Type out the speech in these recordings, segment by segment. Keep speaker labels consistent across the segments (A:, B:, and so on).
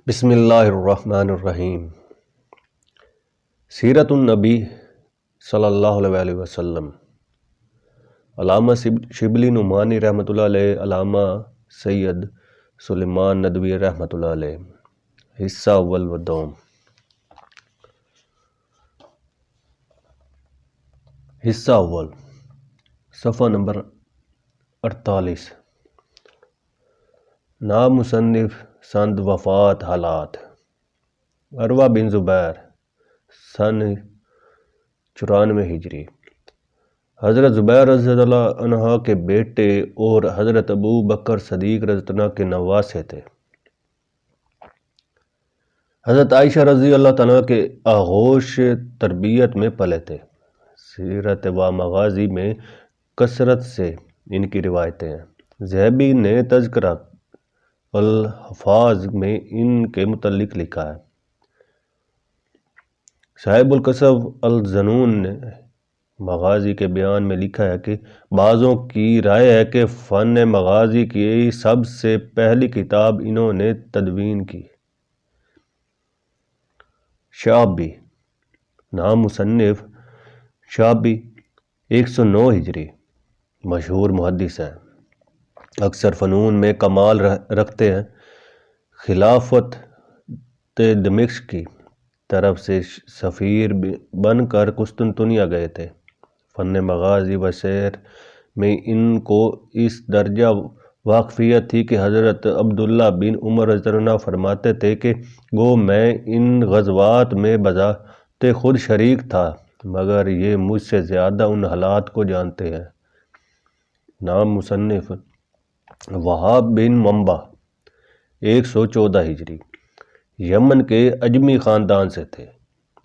A: بسم اللہ الرحمن الرحیم۔ سیرت النبی صلی اللہ علیہ وسلم۔ علامہ شبلی نعمانی رحمۃ اللہ علیہ، علامہ سید سلیمان ندوی رحمۃ اللہ علیہ۔ حصہ اول و دوم۔ حصہ اول، صفحہ نمبر 48۔ نام مصنف، سند وفات، حالات۔ عروہ بن زبیر، سن 94 ہجری۔ حضرت زبیر رضی اللہ عنہ کے بیٹے اور حضرت ابو بکر صدیق رضی اللہ عنہ کے نواسے تھے۔ حضرت عائشہ رضی اللہ عنہ کے آغوش تربیت میں پلے تھے۔ سیرت و مغازی میں کثرت سے ان کی روایتیں ہیں۔ ذہبی نے تذکرہ الحفاظ میں ان کے متعلق لکھا ہے۔ صاحب الکشف الظنون نے مغازی کے بیان میں لکھا ہے کہ بعضوں کی رائے ہے کہ فن مغازی کی سب سے پہلی کتاب انہوں نے تدوین کی۔ شعبی، نام مصنف شعبی 109 ہجری، مشہور محدث ہیں، اکثر فنون میں کمال رکھتے ہیں۔ خلافت دمشق کی طرف سے سفیر بن کر قسطنطنیہ گئے تھے۔ فن مغازی و سیر میں ان کو اس درجہ واقفیت تھی کہ حضرت عبداللہ بن عمر رضی اللہ عنہ فرماتے تھے کہ گو میں ان غزوات میں بذات خود شریک تھا، مگر یہ مجھ سے زیادہ ان حالات کو جانتے ہیں۔ نام مصنف وہاب بن منبع 114 ہجری، یمن کے اجمی خاندان سے تھے۔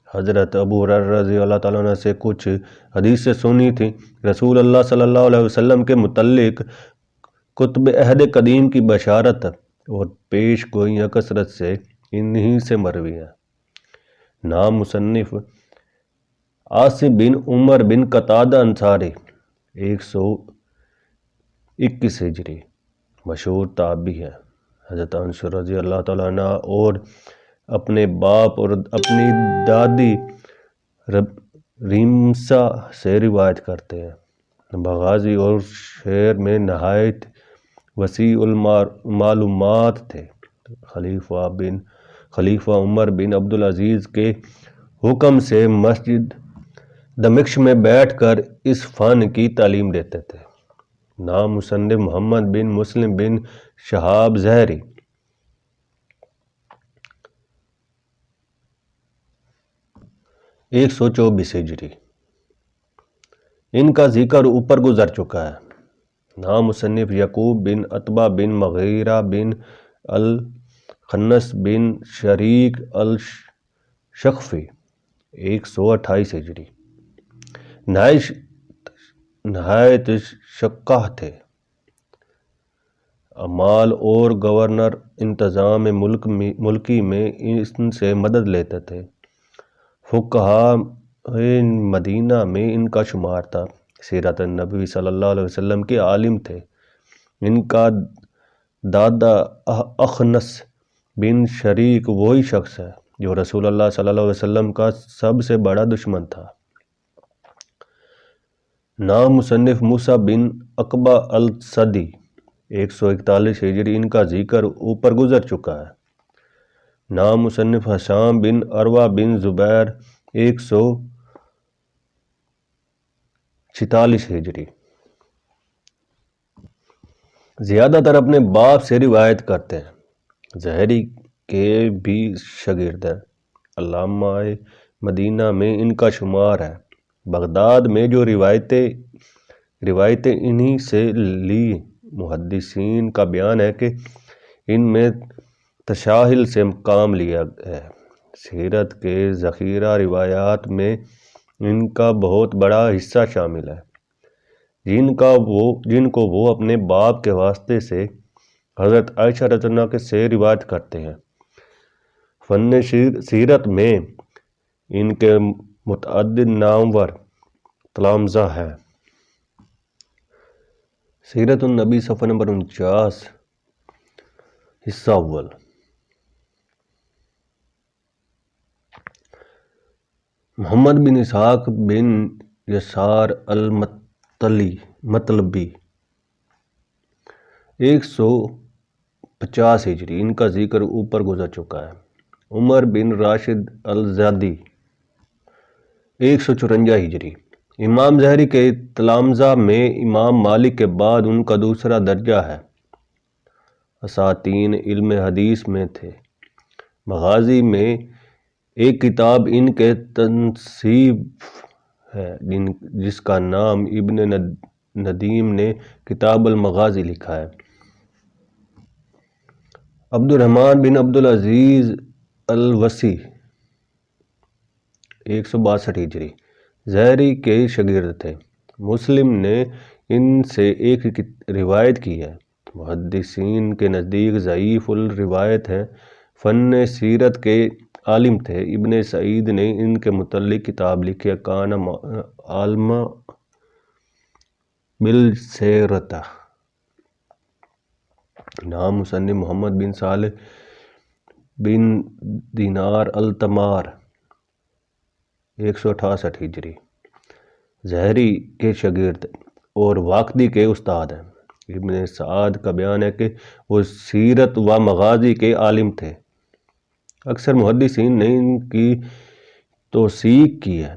A: حضرت ابو ہریرہ رضی اللہ تعالیٰ عنہ سے کچھ حدیثیں سنی تھیں۔ رسول اللہ صلی اللہ علیہ وسلم کے متعلق کتب عہد قدیم کی بشارت اور پیش گوئیاں کثرت سے انہی سے مروی ہیں۔ نام مصنف عاصم بن عمر بن قتادہ انصاری 121 ہجری، مشہور تابعی ہے۔ حضرت انس رضی اللہ تعالیٰ عنہ اور اپنے باپ اور اپنی دادی ریمسا سے روایت کرتے ہیں۔ مغازی اور شعر میں نہایت وسیع المعلومات تھے۔ خلیفہ عمر بن عبدالعزیز کے حکم سے مسجد دمشق میں بیٹھ کر اس فن کی تعلیم دیتے تھے۔ نام مصنف محمد بن مسلم بن شہاب ظہری 124 ہجری، ان کا ذکر اوپر گزر چکا ہے۔ نام مصنف یعقوب بن عتبہ بن مغیرہ بن الخنس بن شریک الشخفی 128 ہجری، نہایت شقاح تھے۔ اعمال اور گورنر انتظام ملکی میں ان سے مدد لیتے تھے۔ فقہاء مدینہ میں ان کا شمار تھا۔ سیرت النبی صلی اللہ علیہ وسلم کے عالم تھے۔ ان کا دادا اخنس بن شریک وہی شخص ہے جو رسول اللہ صلی اللہ علیہ وسلم کا سب سے بڑا دشمن تھا۔ نام مصنف موسیٰ بن عقبہ الاسدی 141 ہجری، ان کا ذکر اوپر گزر چکا ہے۔ نام مصنف حشام بن عروہ بن زبیر 146 ہجری، زیادہ تر اپنے باپ سے روایت کرتے ہیں۔ ظہری کے بھی شاگرد ہیں۔ علامہ مدینہ میں ان کا شمار ہے۔ بغداد میں جو روایتیں انہی سے لی محدثین کا بیان ہے کہ ان میں تساہل سے کام لیا ہے۔ سیرت کے ذخیرہ روایات میں ان کا بہت بڑا حصہ شامل ہے، جن کو وہ اپنے باپ کے واسطے سے حضرت عائشہ رضی اللہ عنہ سے روایت کرتے ہیں۔ فن سیرت میں ان کے متعدد نامور تلامذہ ہیں۔ سیرت النبی صفحہ نمبر 49، حصہ اول۔ محمد بن اسحاق بن یسار مطلبی 150 ہجری، ان کا ذکر اوپر گزر چکا ہے۔ عمر بن راشد الزادی 154 ہجری، امام ظہری کے تلامذہ میں امام مالک کے بعد ان کا دوسرا درجہ ہے۔ اساتین علم حدیث میں تھے۔ مغازی میں ایک کتاب ان کے تنصیب ہے جس کا نام ابن ندیم نے کتاب المغازی لکھا ہے۔ عبد الرحمن بن عبدالعزیز الوصی 162 ہجری، ظہری کے شاگرد تھے۔ مسلم نے ان سے ایک روایت کی ہے۔ محدثین کے نزدیک ضعیف الروایت ہیں۔ فن سیرت کے عالم تھے۔ ابن سعید نے ان کے متعلق کتاب لکھی ہے، کان عالم بالسیرۃ۔ نام مصنف محمد بن صالح بن دینار التمار 168 ہجری، ظہری کے شاگرد اور واقدی کے استاد ہیں۔ ابن سعد کا بیان ہے کہ وہ سیرت و مغازی کے عالم تھے۔ اکثر محدثین نے ان کی توثیق کی ہے۔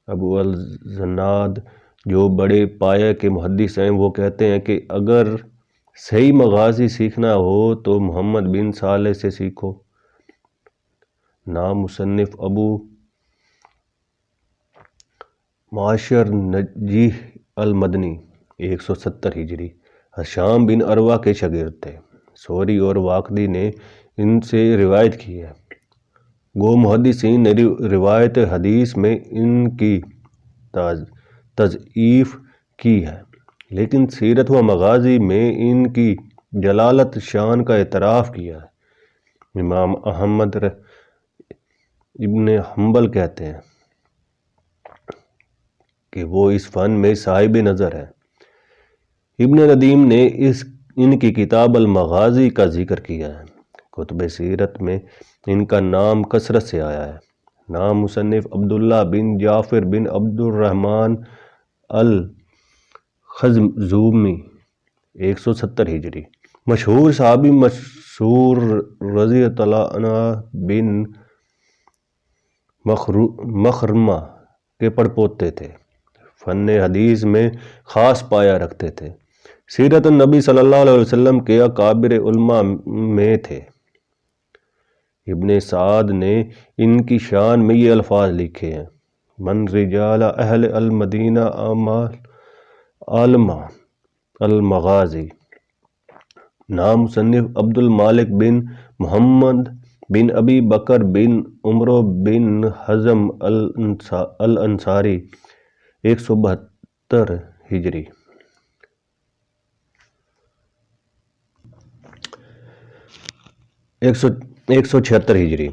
A: ابو الزناد جو بڑے پایہ کے محدث ہیں، وہ کہتے ہیں کہ اگر صحیح مغازی سیکھنا ہو تو محمد بن صالح سے سیکھو۔ نام مصنف ابو معاشر نجیح المدنی 170 ہجری، ہشام بن عروہ کے شاگرد تھے۔ سوری اور واقدی نے ان سے روایت کی ہے۔ گو محدثین نے روایت حدیث میں ان کی تضعیف کی ہے، لیکن سیرت و مغازی میں ان کی جلالت شان کا اعتراف کیا ہے۔ امام احمد ابن حنبل کہتے ہیں کہ وہ اس فن میں صاحب نظر ہے۔ ابن ندیم نے ان کی کتاب المغازی کا ذکر کیا ہے۔ کتب سیرت میں ان کا نام کثرت سے آیا ہے۔ نام مصنف عبداللہ بن جعفر بن عبد الرحمن الخززومی 170 ہجری، مشہور صحابی مسعور رضی اللہ عنہ بن مخرمہ کے پڑپوتے تھے۔ فن حدیث میں خاص پایہ رکھتے تھے۔ سیرت النبی صلی اللہ علیہ وسلم کے اکابر علماء میں تھے۔ ابن سعد نے ان کی شان میں یہ الفاظ لکھے ہیں: من رجال اہل المدینہ عالم المغازی۔ نام مصنف عبد المالک بن محمد بن ابی بکر بن عمرو بن حزم الانصاری 172 ہجری، 176 ہجری۔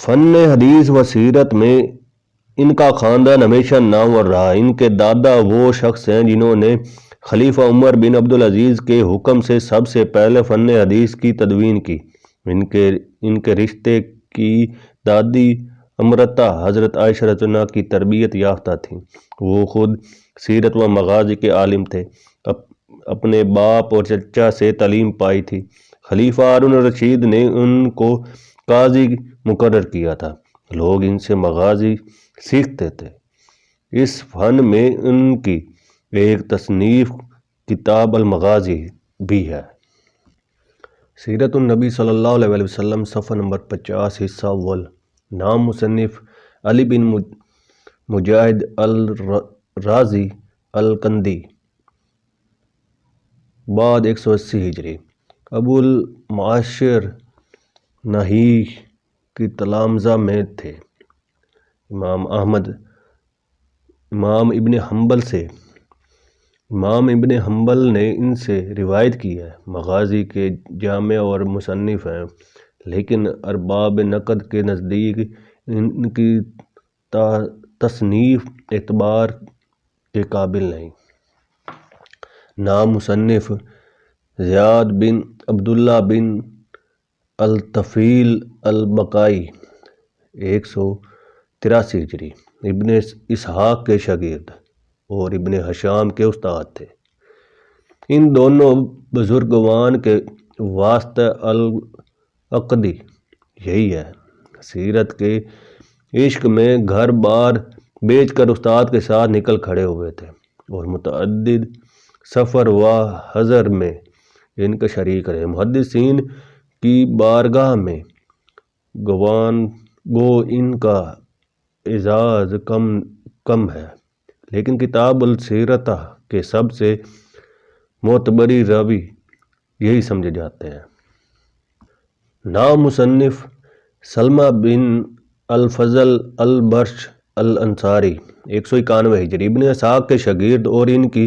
A: فن حدیث و سیرت میں ان کا خاندان ہمیشہ نامور رہا۔ ان کے دادا وہ شخص ہیں جنہوں نے خلیفہ عمر بن عبدالعزیز کے حکم سے سب سے پہلے فن حدیث کی تدوین کی۔ ان کے رشتے کی دادی امرتہ حضرت عائشہ رضی اللہ عنہا کی تربیت یافتہ تھیں۔ وہ خود سیرت و مغازی کے عالم تھے۔ اپنے باپ اور چچا سے تعلیم پائی تھی۔ خلیفہ ہارون الرشید نے ان کو قاضی مقرر کیا تھا۔ لوگ ان سے مغازی سیکھتے تھے۔ اس فن میں ان کی ایک تصنیف کتاب المغازی بھی ہے۔ سیرت النبی صلی اللہ علیہ وسلم، صفحہ نمبر 50، حصہ اول۔ نام مصنف علی بن مجاہد الرازی الکندی بعد 180 ہجری، ابو المعاشر نحیح کی تلامذہ میں تھے۔ امام ابن حنبل نے ان سے روایت کی ہے۔ مغازی کے جامع اور مصنف ہیں، لیکن ارباب نقد کے نزدیک ان کی تصنیف اعتبار کے قابل نہیں۔ نام مصنف زیاد بن عبداللہ بن الطفیل البکائی 163 83 ہجری، ابن اسحاق کے شاگرد اور ابن ہشام کے استاد تھے۔ ان دونوں بزرگوان کے واسطہ العقدی یہی ہے، سیرت کے عشق میں گھر بار بیچ کر استاد کے ساتھ نکل کھڑے ہوئے تھے اور متعدد سفر و حضر میں ان کا شریک رہے۔ محدثین کی بارگاہ میں گو ان کا اعزاز کم ہے، لیکن کتاب السیرتہ کے سب سے معتبری راوی یہی سمجھے جاتے ہیں۔ نام مصنف سلمہ بن الفضل البرش الانصاری، 191 ہجری، ابن اسحاق کے شاگرد اور ان کی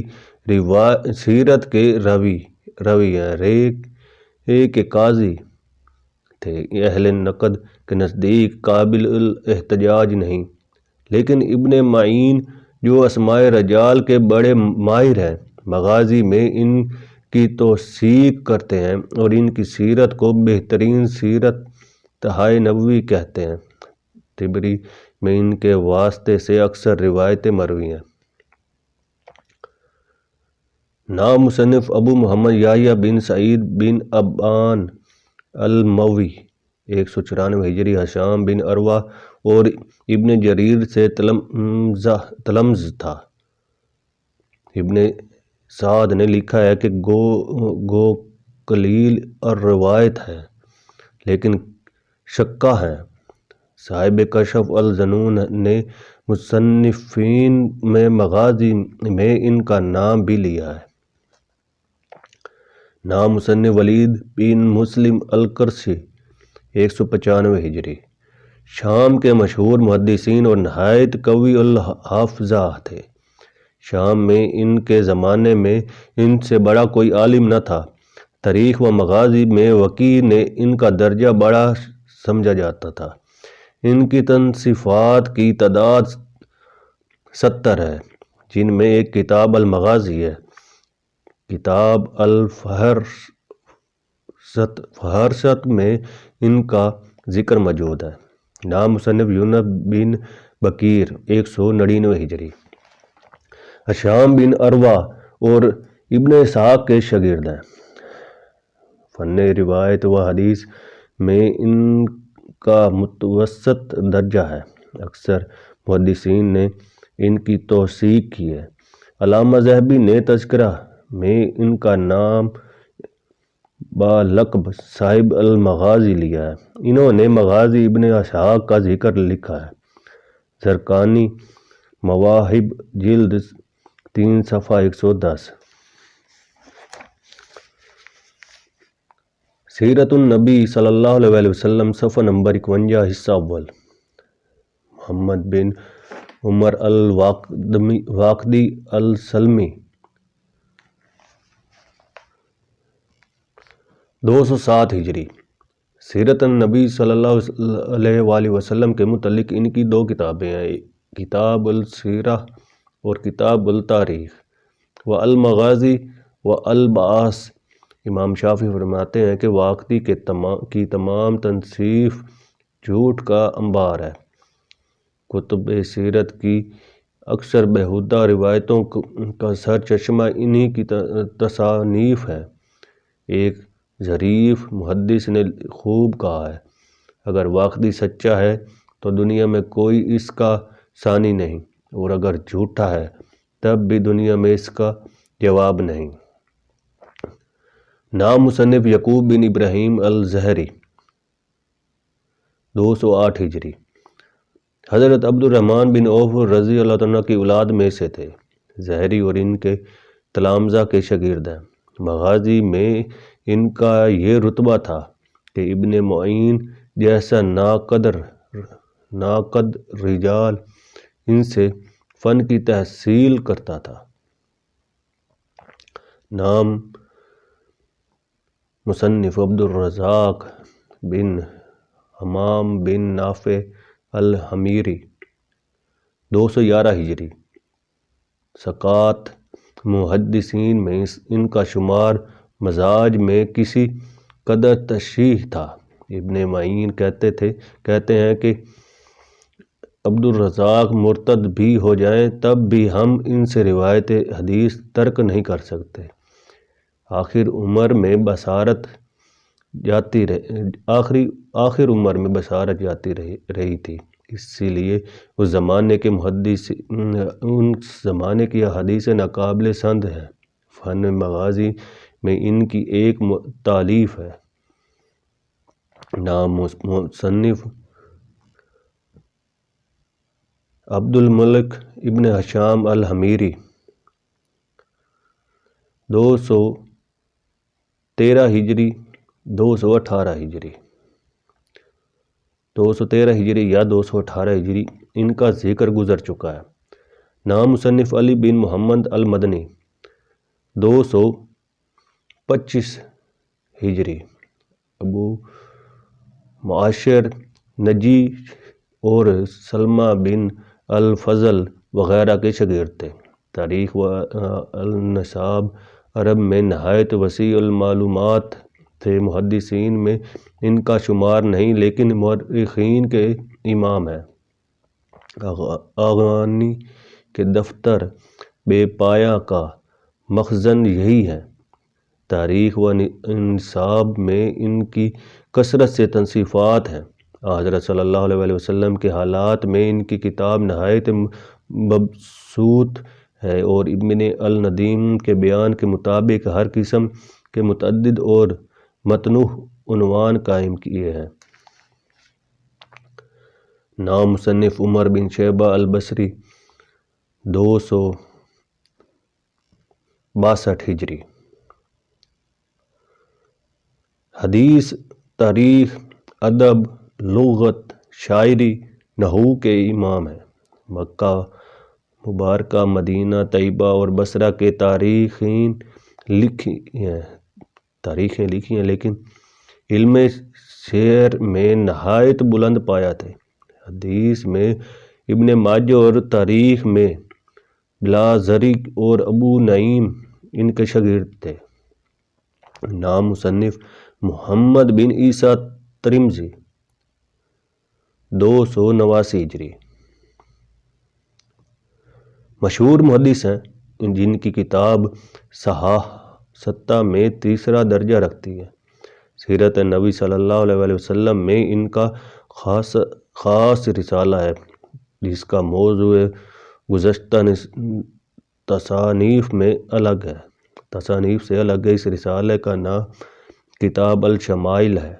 A: سیرت کے راوی ہیں۔ ایک قاضی تھے، اہل نقد کے نزدیک قابل الاحتجاج نہیں، لیکن ابن معین جو اسماء رجال کے بڑے ماہر ہیں، مغازی میں ان کی توثیق کرتے ہیں اور ان کی سیرت کو بہترین سیرت ہائے نبوی کہتے ہیں۔ طبری میں ان کے واسطے سے اکثر روایتیں مروی ہیں۔ نام مصنف ابو محمد یحییٰ بن سعید بن ابان الموی، 194 ہجری، ہشام بن عروہ اور ابن جریر سے تلمذ تھا۔ ابن سعد نے لکھا ہے کہ گو قلیل الروایت ہے، لیکن شکّا ہیں۔ صاحب کشف الظنون نے مصنفین میں مغازی میں ان کا نام بھی لیا ہے۔ نام مصنف ولید بن مسلم القرشی، 195 ہجری، شام کے مشہور محدثین اور نہایت قوی الحافظہ تھے۔ شام میں ان کے زمانے میں ان سے بڑا کوئی عالم نہ تھا۔ تاریخ و مغازی میں وقیع نے ان کا درجہ بڑا سمجھا جاتا تھا۔ ان کی تصنیفات کی تعداد 70 ہے، جن میں ایک کتاب المغازی ہے۔ کتاب الفہرست میں ان کا ذکر موجود ہے۔ نام مصنف یونس بن بکیر، 199 ہجری، ہشام بن عروہ اور ابن اسحاق کے شاگرد ہیں۔ فن روایت و حدیث میں ان کا متوسط درجہ ہے۔ اکثر محدثین نے ان کی توثیق کی ہے۔ علامہ ذہبی نے تذکرہ میں ان کا نام بلقب صاحب المغازی لیا ہے۔ انہوں نے مغازی ابن اسحاق کا ذکر لکھا ہے۔ زرقانی مواہب، جلد 3 صفحہ 110۔ سیرت النبی صلی اللہ علیہ وسلم، صفحہ نمبر 51، حصہ اول۔ محمد بن عمر الواقدی السلمی، 207 ہجری۔ سیرت النبی صلی اللہ علیہ وسلم کے متعلق ان کی 2 کتابیں ہیں، کتاب السیرہ اور کتاب التاریخ و المغازی و البعاث۔ امام شافعی فرماتے ہیں کہ واقدی کی تمام تصنیف جھوٹ کا انبار ہے۔ کتب سیرت کی اکثر بیہودہ روایتوں کا سر چشمہ انہی کی تصانیف ہے۔ ایک ظریف محدث نے خوب کہا ہے، اگر واقدی سچا ہے تو دنیا میں کوئی اس کا ثانی نہیں، اور اگر جھوٹا ہے تب بھی دنیا میں اس کا جواب نہیں۔ نام مصنف یعقوب بن ابراہیم الزہری، 208 ہجری، حضرت عبد الرحمن بن عوف رضی اللہ عنہ کی اولاد میں سے تھے۔ زہری اور ان کے تلامذہ کے شاگرد ہیں۔ مغازی میں ان کا یہ رتبہ تھا کہ ابن معین جیسا ناقد رجال ان سے فن کی تحصیل کرتا تھا۔ نام مصنف عبد الرزاق بن حمام بن نافع الحمیری، 211 ہجری، ثقات محدثین میں ان کا شمار مزاج میں کسی قدر تشیح تھا۔ ابن معین کہتے ہیں کہ عبد الرزاق مرتد بھی ہو جائیں تب بھی ہم ان سے روایت حدیث ترک نہیں کر سکتے۔ آخر عمر میں بصارت جاتی رہی تھی، اسی لیے اس زمانے کے محدث ان زمانے کی احادیث ناقابل سند ہیں۔ فن مغازی میں ان کی ایک تالیف ہے، نام مصنف عبد الملک ابن ہشام الحمیری، 213 ہجری 218 ہجری 213 ہجری یا 218 ہجری ان کا ذکر گزر چکا ہے۔ نام مصنف علی بن محمد المدنی، 225 ہجری، ابو معاشر نجی اور سلمہ بن الفضل وغیرہ کے شاگرد تھے۔ تاریخ و النساب عرب میں نہایت وسیع المعلومات تھے۔ محدثین میں ان کا شمار نہیں، لیکن مورخین کے امام ہیں۔ اغانی کے دفتر بے پایہ کا مخزن یہی ہے۔ تاریخ و انساب میں ان کی کثرت سے تصنیفات ہیں۔ حضرت صلی اللہ علیہ وسلم کے حالات میں ان کی کتاب نہایت مبسوط ہے، اور ابن الندیم کے بیان کے مطابق ہر قسم کے متعدد اور متنوع عنوان قائم کیے ہیں۔ نام مصنف عمر بن شیبہ البصری، 262 ہجری، حدیث، تاریخ، ادب، لغت، شاعری، نحو کے امام ہیں۔ مکہ مبارکہ، مدینہ طیبہ اور بصرہ کے تاریخیں لکھی ہیں، لیکن علم شعر میں نہایت بلند پایا تھے۔ حدیث میں ابن ماجہ اور تاریخ میں بلازری اور ابو نعیم ان کے شاگرد تھے۔ نام مصنف محمد بن عیسیٰ ترمذی، 289 ہجری، مشہور محدث ہیں، جن کی کتاب صحاح ستہ میں تیسرا درجہ رکھتی ہے۔ سیرت نبی صلی اللہ علیہ وسلم میں ان کا خاص رسالہ ہے، جس کا موضوع گزشتہ تصانیف سے الگ ہے۔ اس رسالے کا نام کتاب الشمائل ہے،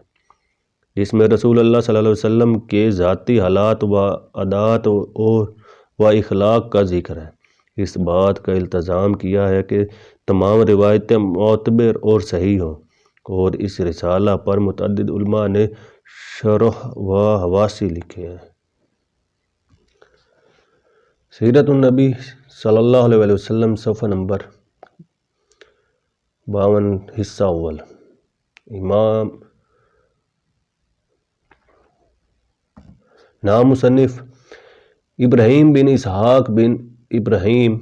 A: جس میں رسول اللہ صلی اللہ علیہ وسلم کے ذاتی حالات و عادات و اخلاق کا ذکر ہے۔ اس بات کا التزام کیا ہے کہ تمام روایتیں معتبر اور صحیح ہوں، اور اس رسالہ پر متعدد علماء نے شرح و حواشی لکھے ہیں۔ سیرت النبی صلی اللہ علیہ وسلم، صفحہ نمبر 52، حصہ اول۔ امام نام مصنف ابراہیم بن اسحاق بن ابراہیم،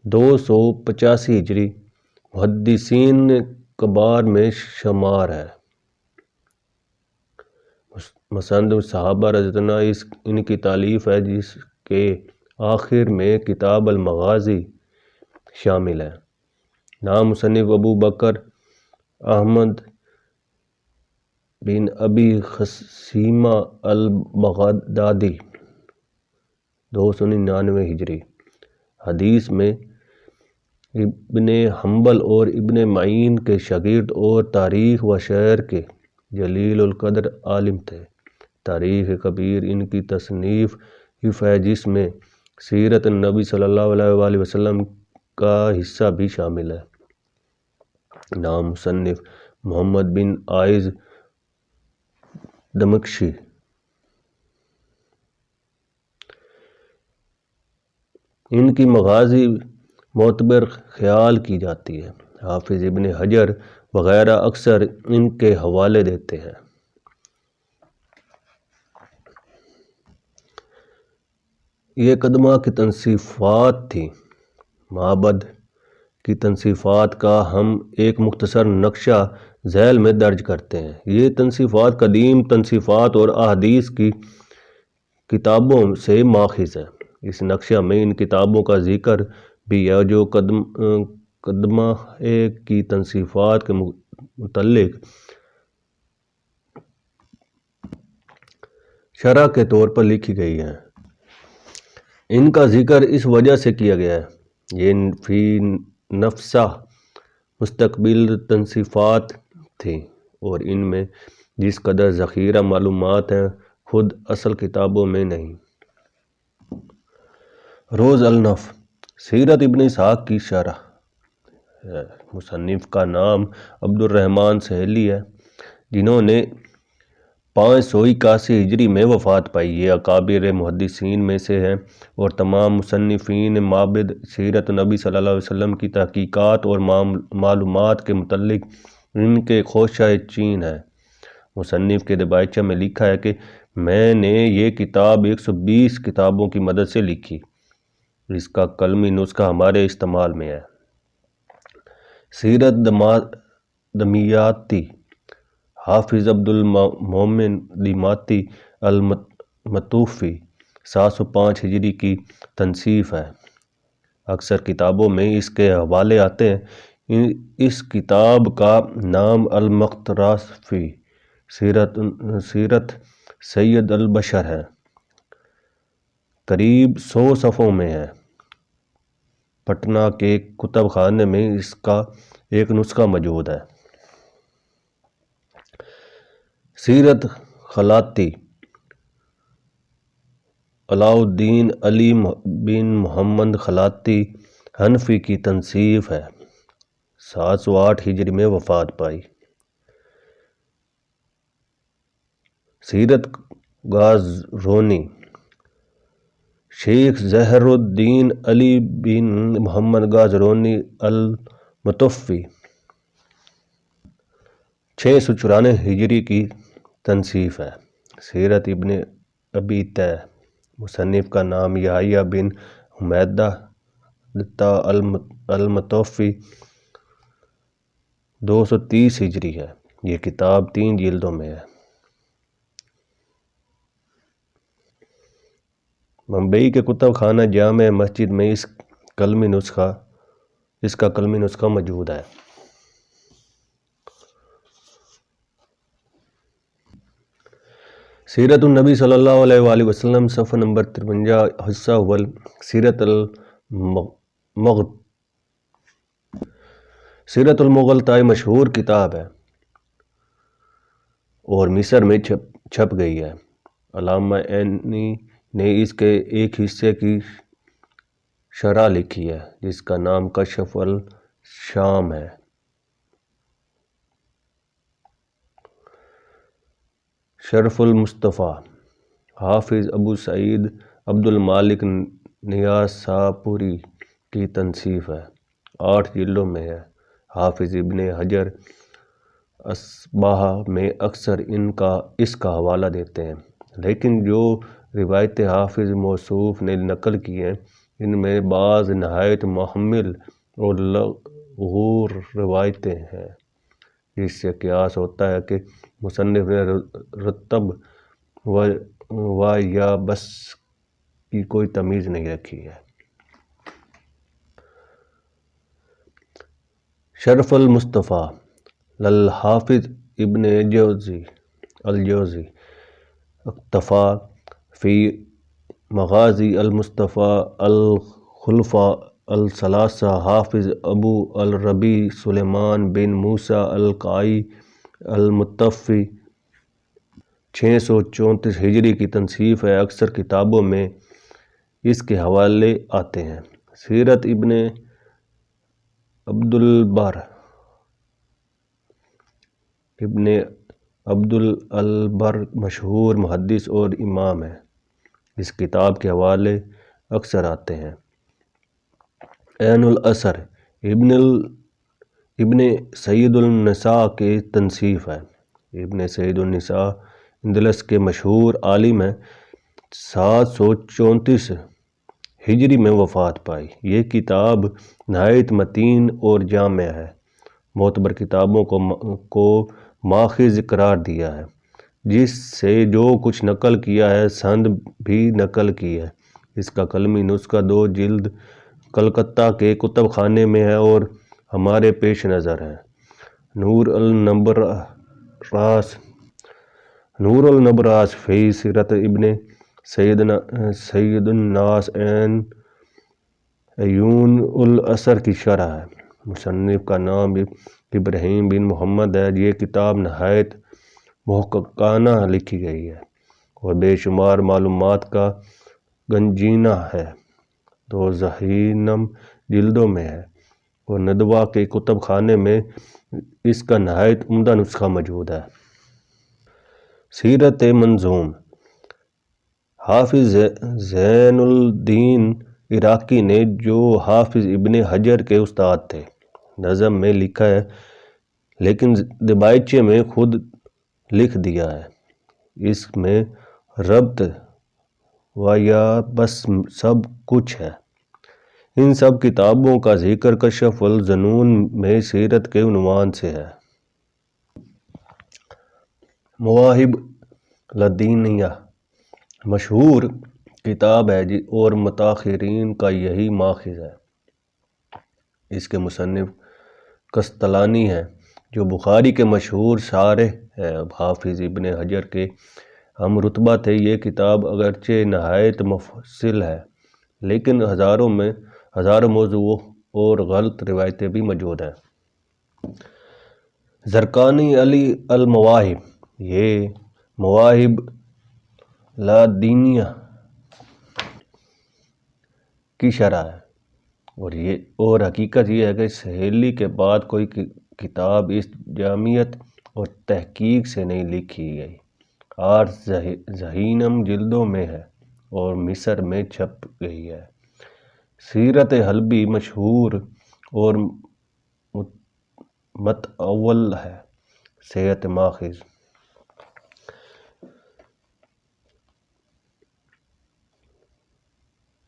A: 285 ہجری، محدثین کبار میں شمار ہے۔ مسند صحابہ رضی اللہ عنہ ان کی تالیف ہے، جس کے آخر میں کتاب المغازی شامل ہے۔ نام مصنف ابو بکر احمد بن ابی خثیمہ البغدادی، 299 ہجری، حدیث میں ابن حنبل اور ابن معین کے شاگرد اور تاریخ و شعر کے جلیل القدر عالم تھے۔ تاریخ کبیر ان کی تصنیف ہے، جس میں سیرت النبی صلی اللہ علیہ وسلم کا حصہ بھی شامل ہے۔ نام مصنف محمد بن عائض دمشقی، ان کی مغازی معتبر خیال کی جاتی ہے۔ حافظ ابن حجر وغیرہ اکثر ان کے حوالے دیتے ہیں۔ یہ قدمہ کی تصنیفات تھیں۔ معبد کی تصنیفات کا ہم ایک مختصر نقشہ ذیل میں درج کرتے ہیں۔ یہ تصنیفات قدیم تصنیفات اور احادیث کی کتابوں سے ماخذ ہے۔ اس نقشہ میں ان کتابوں کا ذکر بھی ہے جو قدمہ کی تنصیفات کے متعلق شرح کے طور پر لکھی گئی ہیں۔ ان کا ذکر اس وجہ سے کیا گیا ہے یہ فی نفسہ مستقبل تنصیفات تھیں اور ان میں جس قدر ذخیرہ معلومات ہیں خود اصل کتابوں میں نہیں۔ روز النف سیرت ابن اسحاق کی شرح ہے۔ مصنف کا نام عبد الرحمن سہیلی ہے جنہوں نے 581 ہجری میں وفات پائی۔ یہ اکابر محدثین میں سے ہیں اور تمام مصنفین معابد سیرت نبی صلی اللہ علیہ وسلم کی تحقیقات اور معلومات کے متعلق ان کے خوشہ چین ہے۔ مصنف کے دبائچہ میں لکھا ہے کہ میں نے یہ کتاب 120 کتابوں کی مدد سے لکھی۔ اس کا قلمی نسخہ ہمارے استعمال میں ہے۔ سیرت دمیاتی حافظ عبد المومن دمیاتی المتوفی 705 ہجری کی تنصیف ہے۔ اکثر کتابوں میں اس کے حوالے آتے ہیں۔ اس کتاب کا نام المقتراث فی سیرت سید البشر ہے۔ قریب 100 صفحوں میں ہے۔ پٹنہ کے کتب خانے میں اس کا ایک نسخہ موجود ہے۔ سیرت خلاتی علاء الدین علی بن محمد خلاتی حنفی کی تنصیف ہے۔ 708 ہجری میں وفات پائی۔ سیرت غازرونی شیخ ظہر الدین علی بن محمد غازرونی المتوفی 694 ہجری کی تنصیف ہے۔ سیرت ابن ابی طہ مصنف کا نام یحییٰ بن حمیدہ المتوفی 230 ہجری ہے۔ یہ کتاب 3 جلدوں میں ہے۔ ممبئی کے کتب خانہ جامع مسجد میں اس کا قلمی نسخہ موجود ہے۔ سیرت النبی صلی اللہ علیہ وآلہ وسلم صفحہ نمبر 53 حصہ اول سیرت المغلطہ مشہور کتاب ہے اور مصر میں چھپ گئی ہے۔ علامہ عینی نے اس کے ایک حصے کی شرح لکھی ہے جس کا نام کشف الشام ہے۔ شرف المصطفیٰ حافظ ابو سعید عبد المالک نیاساپوری کی تنصیف ہے۔ 8 جلدوں میں ہے۔ حافظ ابن حجر اصباح میں اکثر اس کا حوالہ دیتے ہیں لیکن جو روایتیں حافظ موصوف نے نقل کی ہیں ان میں بعض نہایت محمل اور لغور روایتیں ہیں۔ اس سے قیاس ہوتا ہے کہ مصنف نے رتب و یا بس کی کوئی تمیز نہیں رکھی ہے۔ شرف المصطفیٰ للحافظ ابن الجوزی اکتفا فی مغازی المصطفیٰ الخلفاء الثلاثہ حافظ ابو الربیع سلیمان بن موسیٰ القائی المتوفی 634 ہجری کی تنصیف ہے۔ اکثر کتابوں میں اس کے حوالے آتے ہیں۔ سیرت ابن عبد البر مشہور محدث اور امام ہے۔ اس کتاب کے حوالے اکثر آتے ہیں۔ عین الاثر ابن سید النساء کی تنصیف ہے۔ ابن سید النساء اندلس کے مشہور عالم ہیں۔ 734 ہجری میں وفات پائی۔ یہ کتاب نہایت متین اور جامع ہے۔ معتبر کتابوں کو ماخذ قرار دیا ہے جس سے جو کچھ نقل کیا ہے سند بھی نقل کی ہے۔ اس کا قلمی نسخہ 2 جلد کلکتہ کے کتب خانے میں ہے اور ہمارے پیش نظر ہے۔ نور النبراس فی سیرت ابن سید الناس عیون الاثر کی شرح ہے۔ مصنف کا نام ابراہیم بن محمد ہے۔ یہ کتاب نہایت محققانہ لکھی گئی ہے اور بے شمار معلومات کا گنجینہ ہے۔ 2 ضخیم جلدوں میں ہے اور ندوہ کے کتب خانے میں اس کا نہایت عمدہ نسخہ موجود ہے۔ سیرت منظوم حافظ زین الدین عراقی نے، جو حافظ ابن حجر کے استاد تھے، نظم میں لکھا ہے، لیکن دبائچے میں خود لکھ دیا ہے۔ اس میں ربط و یا بس سب کچھ ہے۔ ان سب کتابوں کا ذکر کشف الظنون میں سیرت کے عنوان سے ہے۔ مواہب لدنیہ مشہور کتاب ہے اور متاخرین کا یہی ماخذ ہے۔ اس کے مصنف قسطلانی ہیں، جو بخاری کے مشہور شارح ہیں، حافظ ابن حجر کے ہم رتبہ تھے۔ یہ کتاب اگرچہ نہایت مفصل ہے، لیکن ہزاروں موضوع اور غلط روایتیں بھی موجود ہیں۔ زرقانی علی المواہب، یہ مواہب لدنیہ کی شرح ہے اور حقیقت یہ ہے کہ سہیلی کے بعد کوئی کتاب اس جامعیت اور تحقیق سے نہیں لکھی گئی۔ 8 ضخیم جلدوں میں ہے اور مصر میں چھپ گئی ہے۔ سیرت حلبی مشہور اور متأول ہے۔ صحت ماخذ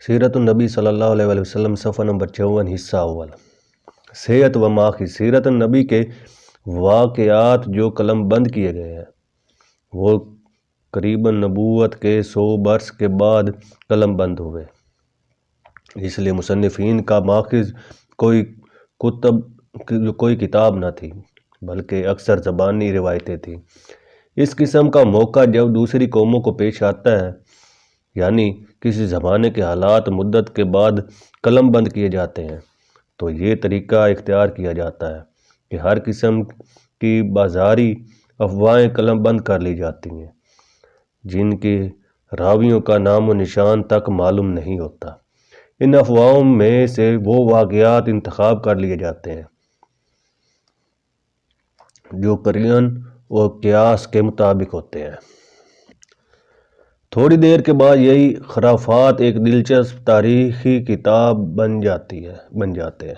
A: سیرت النبی صلی اللہ علیہ وسلم، صفحہ نمبر 54، حصہ اول۔ صحت و ماخذ سیرت النبی کے واقعات جو قلم بند کیے گئے ہیں، وہ قریباً نبوت کے 100 برس کے بعد قلم بند ہوئے۔ اس لیے مصنفین کا ماخذ کوئی کتاب نہ تھی، بلکہ اکثر زبانی روایتیں تھیں۔ اس قسم کا موقع جب دوسری قوموں کو پیش آتا ہے، یعنی کسی زمانے کے حالات مدت کے بعد قلم بند کیے جاتے ہیں، تو یہ طریقہ اختیار کیا جاتا ہے کہ ہر قسم کی بازاری افواہیں قلم بند کر لی جاتی ہیں، جن کے راویوں کا نام و نشان تک معلوم نہیں ہوتا۔ ان افواہوں میں سے وہ واقعات انتخاب کر لیے جاتے ہیں جو قرائن و قیاس کے مطابق ہوتے ہیں۔ تھوڑی دیر کے بعد یہی خرافات ایک دلچسپ تاریخی کتاب بن جاتے ہیں۔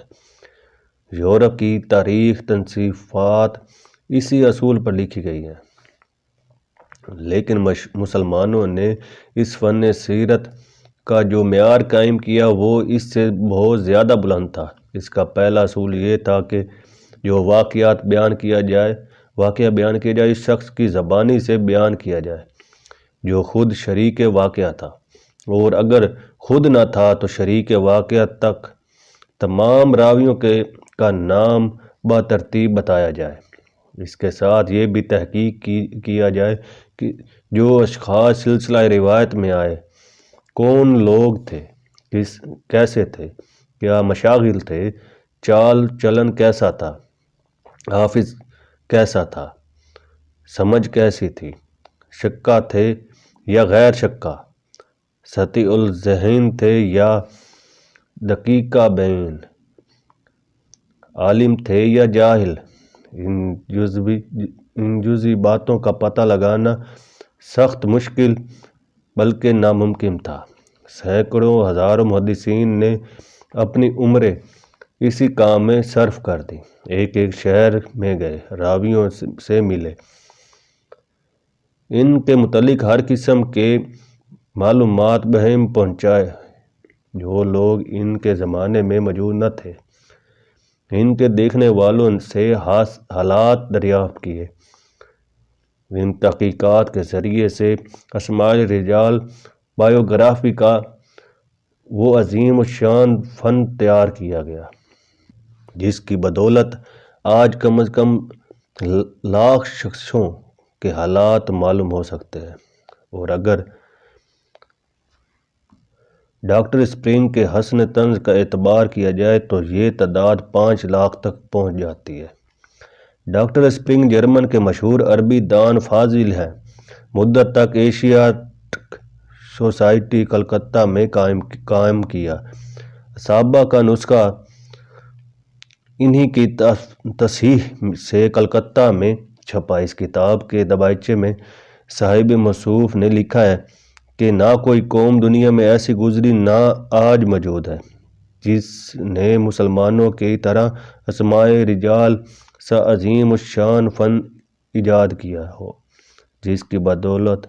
A: یورپ کی تاریخ تصنیفات اسی اصول پر لکھی گئی ہیں، لیکن مسلمانوں نے اس فن سیرت کا جو معیار قائم کیا وہ اس سے بہت زیادہ بلند تھا۔ اس کا پہلا اصول یہ تھا کہ جو واقعہ بیان کیا جائے اس شخص کی زبانی سے بیان کیا جائے جو خود شریک واقعہ تھا، اور اگر خود نہ تھا تو شریک واقعہ تک تمام راویوں کا نام بترتیب بتایا جائے۔ اس کے ساتھ یہ بھی تحقیق کیا جائے کہ جو اشخاص سلسلہ روایت میں آئے کون لوگ تھے، کیسے تھے، کیا مشاغل تھے، چال چلن کیسا تھا، حافظ کیسا تھا، سمجھ کیسی تھی، شکا تھے یا غیر شکا، سطحی الذہن تھے یا دقیقہ بین، عالم تھے یا جاہل۔ ان جزئی باتوں کا پتہ لگانا سخت مشکل بلکہ ناممکن تھا۔ سینکڑوں ہزاروں محدثین نے اپنی عمریں اسی کام میں صرف کر دی۔ ایک شہر میں گئے، راویوں سے ملے، ان کے متعلق ہر قسم کے معلومات بہم پہنچائے جو لوگ ان کے زمانے میں موجود نہ تھے۔ ان کے دیکھنے والوں سے حالات دریافت کیے، ان تحقیقات کے ذریعے سے اسماء رجال بایوگرافی کا وہ عظیم الشان فن تیار کیا گیا جس کی بدولت آج کم از کم لاکھ شخصوں کے حالات معلوم ہو سکتے ہیں، اور اگر ڈاکٹر اسپرنگ کے حسن طنز کا اعتبار کیا جائے تو یہ تعداد 5 لاکھ تک پہنچ جاتی ہے۔ ڈاکٹر اسپرنگ جرمن کے مشہور عربی دان فاضل ہیں۔ مدت تک ایشیاٹک سوسائٹی کلکتہ میں قائم کیا۔ صحابہ کا نسخہ انہی کی تصحیح سے کلکتہ میں چھپا۔ اس کتاب کے دبائچے میں صاحب موصوف نے لکھا ہے کہ نہ کوئی قوم دنیا میں ایسی گزری نہ آج موجود ہے جس نے مسلمانوں کی طرح اسماء رجال سا عظیم الشان فن ایجاد کیا ہو، جس کی بدولت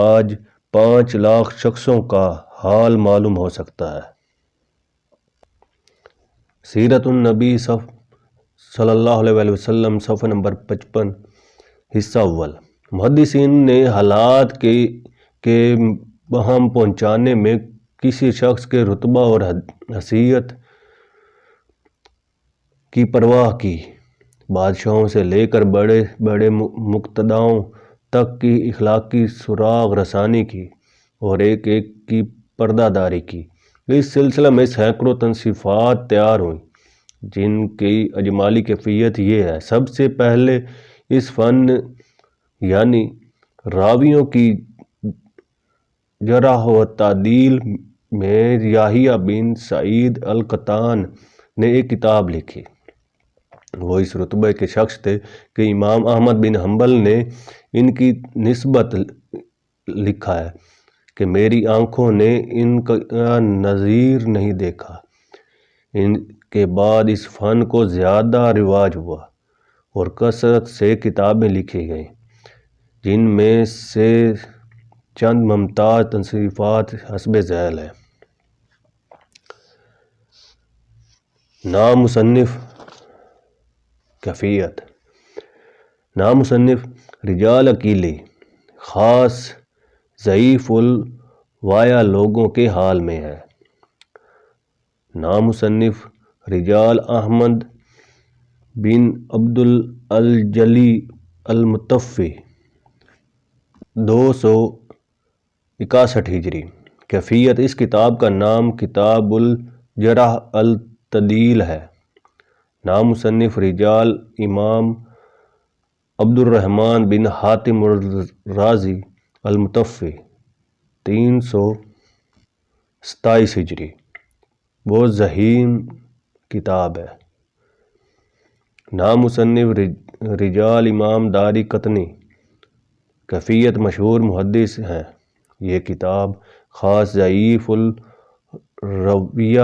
A: آج 5 لاکھ شخصوں کا حال معلوم ہو سکتا ہے۔ سیرت النبی صلی اللہ علیہ وسلم، صفحہ نمبر 55، حصہ اول۔ محدثین نے حالات کے بہم پہنچانے میں کسی شخص کے رتبہ اور حیثیت کی پرواہ کی، بادشاہوں سے لے کر بڑے بڑے مقتداؤں تک کی اخلاقی سراغ رسانی کی اور ایک ایک کی پردہ داری کی۔ اس سلسلہ میں سینکڑوں تصنیفات تیار ہوئیں جن کی اجمالی کیفیت یہ ہے: سب سے پہلے اس فن یعنی راویوں کی جرح و تعدیل میں یحییٰ بن سعید القطان نے ایک کتاب لکھی۔ وہ اس رتبے کے شخص تھے کہ امام احمد بن حنبل نے ان کی نسبت لکھا ہے کہ میری آنکھوں نے ان کا نظیر نہیں دیکھا۔ ان کے بعد اس فن کو زیادہ رواج ہوا اور کثرت سے کتابیں لکھی گئیں، جن میں سے چند ممتاز تصنیفات حسب ذیل ہیں: نام مصنف، کیفیت: نام مصنف رجال اکیلی، خاص ضعیف الوایا لوگوں کے حال میں ہے۔ نام مصنف رجال احمد بن عبد الجلی المتوفی، 261 ہجری۔ کیفیت: اس کتاب کا نام کتاب الجرح التعدیل ہے۔ نام مصنف رجال امام عبد الرحمن بن حاتم الرازی المتوفی، 327 ہجری۔ بہت ضخیم کتاب ہے۔ نام مصنف رجال امام داری قطنی، کیفیت: مشہور محدث ہیں۔ یہ کتاب خاص ضعیف الرویہ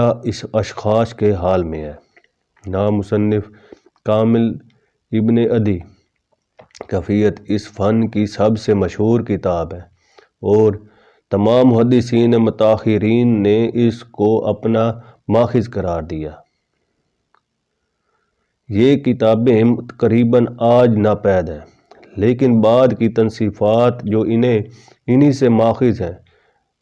A: اشخاص کے حال میں ہے۔ نام مصنف کامل ابن عدی، کیفیت: اس فن کی سب سے مشہور کتاب ہے اور تمام محدثین متاخرین نے اس کو اپنا ماخذ قرار دیا۔ یہ کتابیں تقریباً آج ناپید ہیں، لیکن بعد کی تصنیفات جو انہی سے ماخوذ ہیں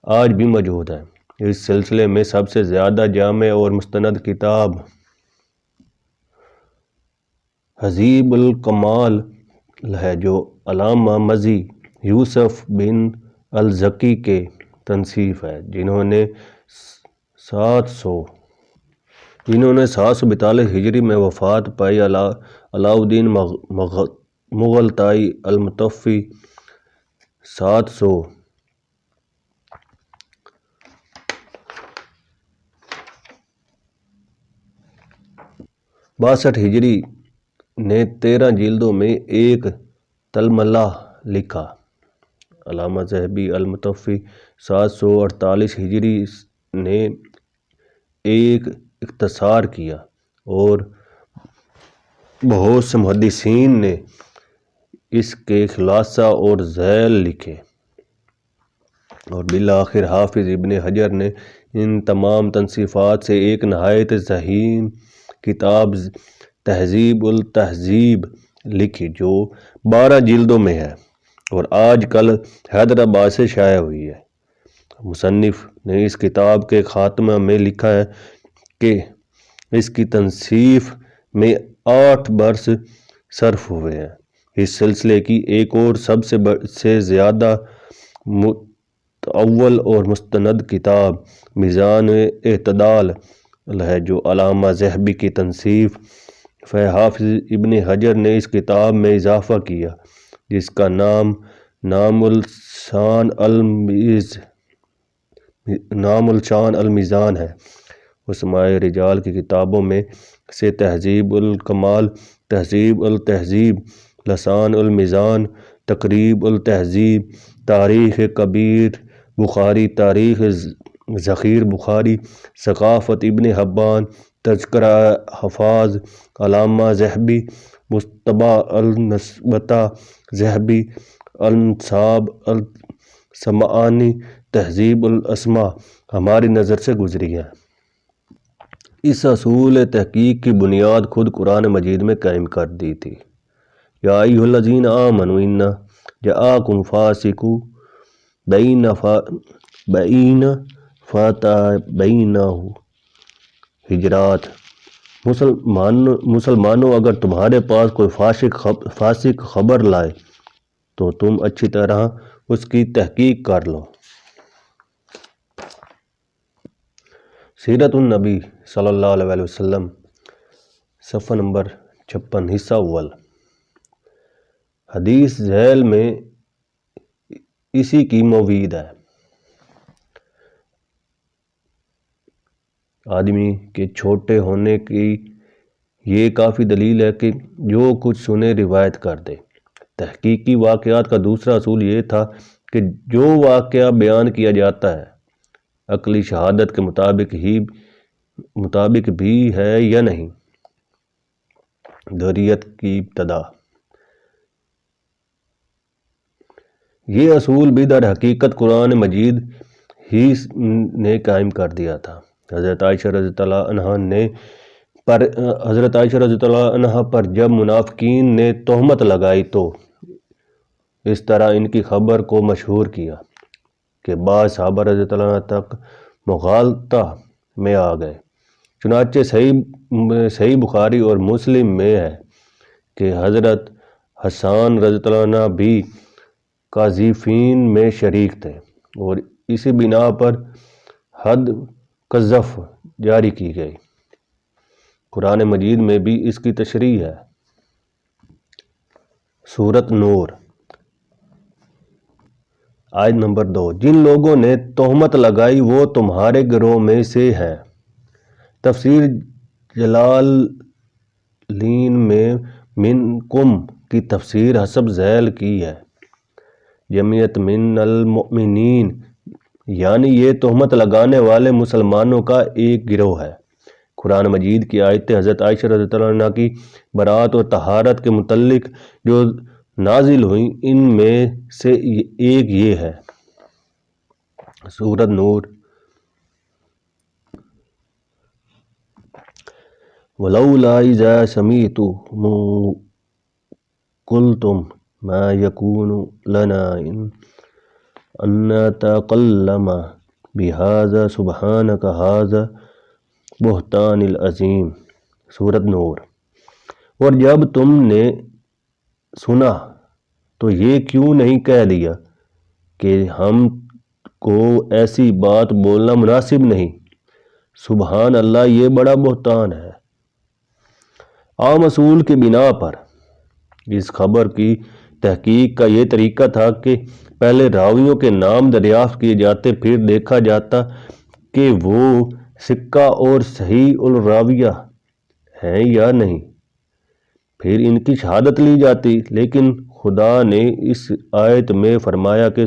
A: آج بھی موجود ہیں۔ اس سلسلے میں سب سے زیادہ جامع اور مستند کتاب تہذیب الکمال ہے، جو علامہ مزی یوسف بن الزکی کے تصنیف ہے، جنہوں نے 742 ہجری میں وفات پائی۔ علاؤالدین مغلطائی المتوفی 762 ہجری نے 13 جلدوں میں ایک تلملہ لکھا۔ علامہ ذہبی المتوفی 748 ہجری نے ایک اختصار کیا اور بہت سے محدثین نے اس کے خلاصہ اور ذیل لکھے، اور بالآخر حافظ ابن حجر نے ان تمام تصنیفات سے ایک نہایت ضخیم کتاب تہذیب التہذیب لکھی جو 12 جلدوں میں ہے۔ اور آج کل حیدرآباد سے شائع ہوئی ہے۔ مصنف نے اس کتاب کے خاتمہ میں لکھا ہے کہ اس کی تنصیف میں 8 برس صرف ہوئے ہیں۔ اس سلسلے کی ایک اور سب سے زیادہ متأول اور مستند کتاب میزان اعتدال ہے، جو علامہ ذہبی کی تنصیف حافظ ابن حجر نے اس کتاب میں اضافہ کیا، جس کا نام نام الشان المیزان ہے۔ اسماء رجال کی کتابوں میں سے تہذیب الکمال، تہذیب التہذیب، لسان المیزان، تقریب التہذیب، تاریخ کبیر بخاری، تاریخ ذخیر بخاری، ثقافت ابن حبان، تذکرہ حفاظ علامہ ذہبی، مصطبہ النسبۃ ذہبی، انصاب السمعانی، تہذیب الاسماء ہماری نظر سے گزری ہیں۔ اس اصول تحقیق کی بنیاد خود قرآن مجید میں قائم کر دی تھی۔ یا ایھا الذین آمنوا ان جاءکم فاسق بنبأ فتبینوا۔ حجرات۔ مسلمانوں، اگر تمہارے پاس کوئی فاسق خبر لائے تو تم اچھی طرح اس کی تحقیق کر لو۔ سیرت النبی صلی اللہ علیہ وسلم، صفحہ نمبر 56، حصہ اول۔ حدیث ذیل میں اسی کی موید ہے۔ آدمی کے چھوٹے ہونے کی یہ کافی دلیل ہے کہ جو کچھ سنے روایت کر دے۔ تحقیقی واقعات کا دوسرا اصول یہ تھا کہ جو واقعہ بیان کیا جاتا ہے عقلی شہادت کے مطابق بھی ہے یا نہیں۔ دریت کی ابتدا۔ یہ اصول بھی در حقیقت قرآن مجید ہی نے قائم کر دیا تھا۔ حضرت عائشہ رضی اللہ عنہا پر جب منافقین نے تہمت لگائی تو اس طرح ان کی خبر کو مشہور کیا کہ بعض صحابہ رضی اللہ عنہ تک مغالطہ میں آ گئے۔ چنانچہ صحیح بخاری اور مسلم میں ہے کہ حضرت حسان رضی اللہ عنہ بھی قاذفین میں شریک تھے اور اسی بنا پر حد قذف جاری کی گئی۔ قرآن مجید میں بھی اس کی تشریح ہے۔ سورۃ نور، آیت نمبر 2۔ جن لوگوں نے تہمت لگائی وہ تمہارے گروہ میں سے ہیں۔ تفسیر جلالین میں منکم کی تفسیر حسب ذیل کی ہے۔ جمعیت من المؤمنین، یعنی یہ تہمت لگانے والے مسلمانوں کا ایک گروہ ہے۔ قرآن مجید کی آیتیں حضرت عائشہ رضی اللہ عنہ کی برات اور طہارت کے متعلق جو نازل ہوئیں ان میں سے ایک یہ ہے۔ سورۃ نور۔ وَلَوْلَا إِذَا سَمِعْتُمُوهُ قُلْتُمْ مَا يَكُونُ لَنَا أَن نَّتَكَلَّمَ بِهَذَا سُبْحَانَكَ هَذَا بُهْتَانٌ عَظِیمٌ۔ سورۃ نور۔ اور جب تم نے سنا تو یہ کیوں نہیں کہہ دیا کہ ہم کو ایسی بات بولنا مناسب نہیں، سبحان اللہ، یہ بڑا بہتان ہے۔ عام اصول کی بنا پر اس خبر کی تحقیق کا یہ طریقہ تھا کہ پہلے راویوں کے نام دریافت کیے جاتے، پھر دیکھا جاتا کہ وہ ثقہ اور صحیح الراویہ ہیں یا نہیں، پھر ان کی شہادت لی جاتی۔ لیکن خدا نے اس آیت میں فرمایا کہ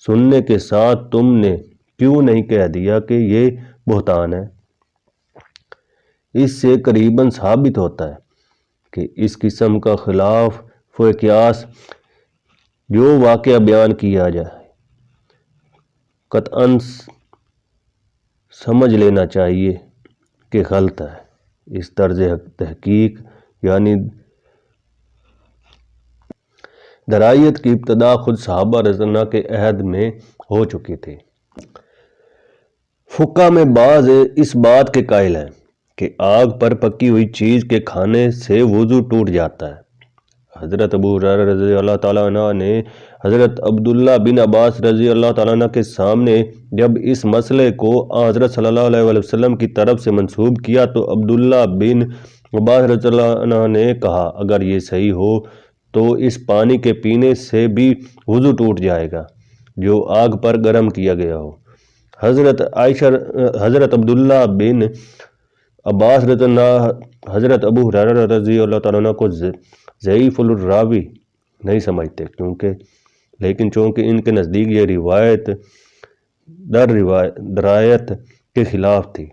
A: سننے کے ساتھ تم نے کیوں نہیں کہہ دیا کہ یہ بہتان ہے۔ اس سے قریباً ثابت ہوتا ہے کہ اس قسم کا خلاف قیاس جو واقعہ بیان کیا جائے قطعاً سمجھ لینا چاہیے کہ غلط ہے۔ اس طرز تحقیق یعنی درائیت کی ابتدا خود صحابہ رضی اللہ کے عہد میں ہو چکی تھی۔ فقہ میں بعض اس بات کے قائل ہیں کہ آگ پر پکی ہوئی چیز کے کھانے سے وضو ٹوٹ جاتا ہے۔ حضرت ابو ہریرہ رضی اللہ تعالیٰ عنہ نے حضرت عبداللہ بن عباس رضی اللہ تعالیٰ عنہ کے سامنے جب اس مسئلے کو حضرت صلی اللہ علیہ وسلم کی طرف سے منسوب کیا تو عبداللہ بن عباس رضی اللہ عنہ نے کہا اگر یہ صحیح ہو تو اس پانی کے پینے سے بھی وضو ٹوٹ جائے گا جو آگ پر گرم کیا گیا ہو۔ حضرت عبداللہ بن عباس رضی اللہ حضرت ابو ہریرہ رضی اللہ تعالیٰ عنہ کو ضعیف الراوی نہیں سمجھتے لیکن چونکہ ان کے نزدیک یہ روایت درایت کے خلاف تھی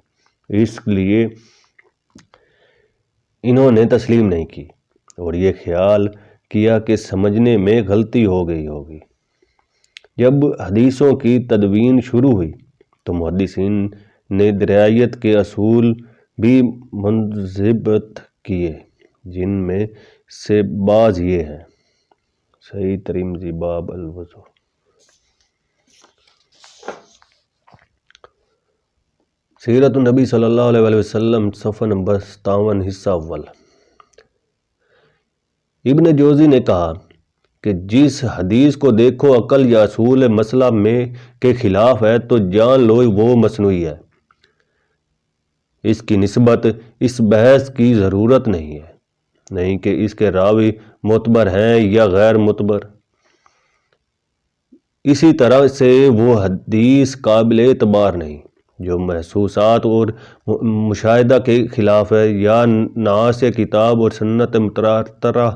A: اس لیے انہوں نے تسلیم نہیں کی اور یہ خیال کیا کہ سمجھنے میں غلطی ہو گئی ہوگی۔ جب حدیثوں کی تدوین شروع ہوئی تو محدثین نے درایت کے اصول بھی منضبط کیے جن میں سے بعض یہ ہیں۔ صحیح ترمذی باب الوضو۔ سیرت النبی صلی اللہ علیہ وسلم صفحہ نمبر 57 حصہ اول۔ ابن جوزی نے کہا کہ جس حدیث کو دیکھو عقل یا اصول مسئلہ میں کے خلاف ہے تو جان لو وہ مصنوعی ہے، اس کی نسبت اس بحث کی ضرورت نہیں کہ اس کے راوی معتبر ہیں یا غیر معتبر۔ اسی طرح سے وہ حدیث قابل اعتبار نہیں جو محسوسات اور مشاہدہ کے خلاف ہے یا ناس کتاب اور سنت متواترہ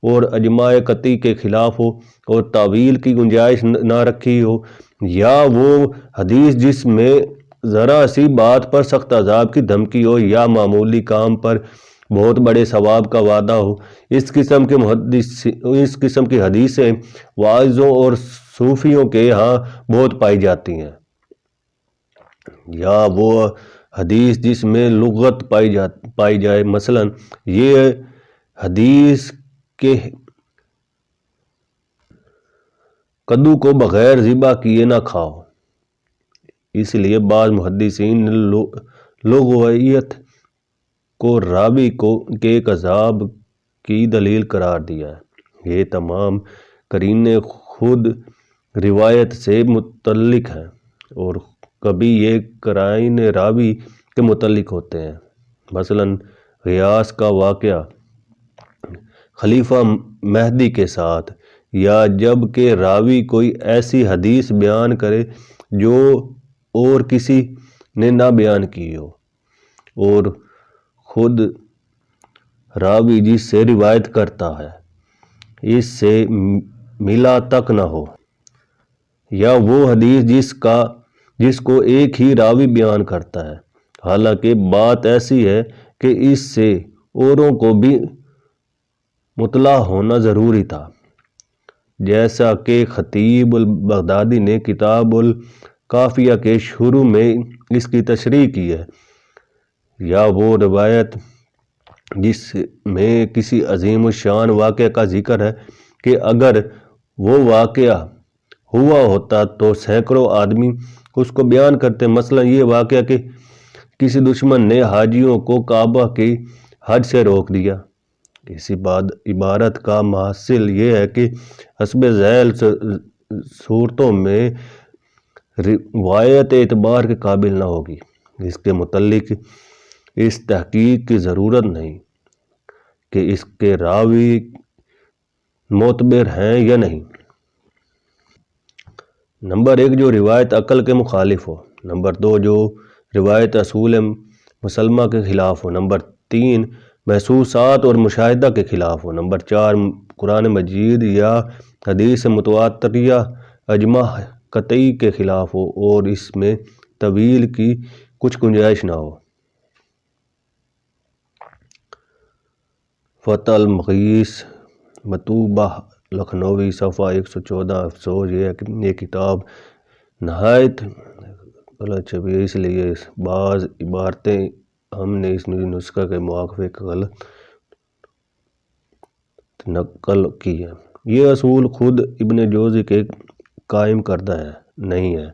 A: اور اجماع قطعی کے خلاف ہو اور تعویل کی گنجائش نہ رکھی ہو، یا وہ حدیث جس میں ذرا سی بات پر سخت عذاب کی دھمکی ہو یا معمولی کام پر بہت بڑے ثواب کا وعدہ ہو۔ اس قسم کی حدیثیں واعظوں اور صوفیوں کے ہاں بہت پائی جاتی ہیں، یا وہ حدیث جس میں لغت پائی جائے، مثلا یہ حدیث کے کدو کو بغیر ذبح کیے نہ کھاؤ۔ اس لیے بعض محدثین نے لغویت کو راوی کے ایک عذاب کی دلیل قرار دیا ہے۔ یہ تمام قرینے خود روایت سے متعلق ہیں اور کبھی یہ قرائن راوی کے متعلق ہوتے ہیں۔ مثلا غیاث کا واقعہ خلیفہ مہدی کے ساتھ، یا جب کہ راوی کوئی ایسی حدیث بیان کرے جو اور کسی نے نہ بیان کی ہو اور خود راوی جس سے روایت کرتا ہے اس سے ملا تک نہ ہو، یا وہ حدیث جس کو ایک ہی راوی بیان کرتا ہے حالانکہ بات ایسی ہے کہ اس سے اوروں کو بھی مطلع ہونا ضروری تھا، جیسا کہ خطیب البغدادی نے کتاب الکافیہ کے شروع میں اس کی تشریح کی ہے، یا وہ روایت جس میں کسی عظیم الشان واقعہ کا ذکر ہے کہ اگر وہ واقعہ ہوا ہوتا تو سینکڑوں آدمی اس کو بیان کرتے۔ مثلا یہ واقعہ کہ کسی دشمن نے حاجیوں کو کعبہ کی حج سے روک دیا۔ اسی عبارت کا محصل یہ ہے کہ حسب ذیل صورتوں میں روایت اعتبار کے قابل نہ ہوگی، اس کے متعلق اس تحقیق کی ضرورت نہیں کہ اس کے راوی معتبر ہیں یا نہیں۔ نمبر 1 جو روایت عقل کے مخالف ہو۔ نمبر 2 جو روایت اصول مسلمہ کے خلاف ہو۔ نمبر 3 محسوسات اور مشاہدہ کے خلاف ہو۔ نمبر 4 قرآن مجید یا حدیث متواتریہ اجماع قطعی کے خلاف ہو اور اس میں تعویل کی کچھ گنجائش نہ ہو۔ فتح المغیث مطبوعہ لکھنوی صفحہ 114۔ افسوس یہ ہے کہ یہ کتاب نہایت غلط چھپی ہے، اس لیے بعض عبارتیں ہم نے اس نسخہ کے موافق غلط نقل کی ہے۔ یہ اصول خود ابن جوزی کے قائم کردہ نہیں ہے،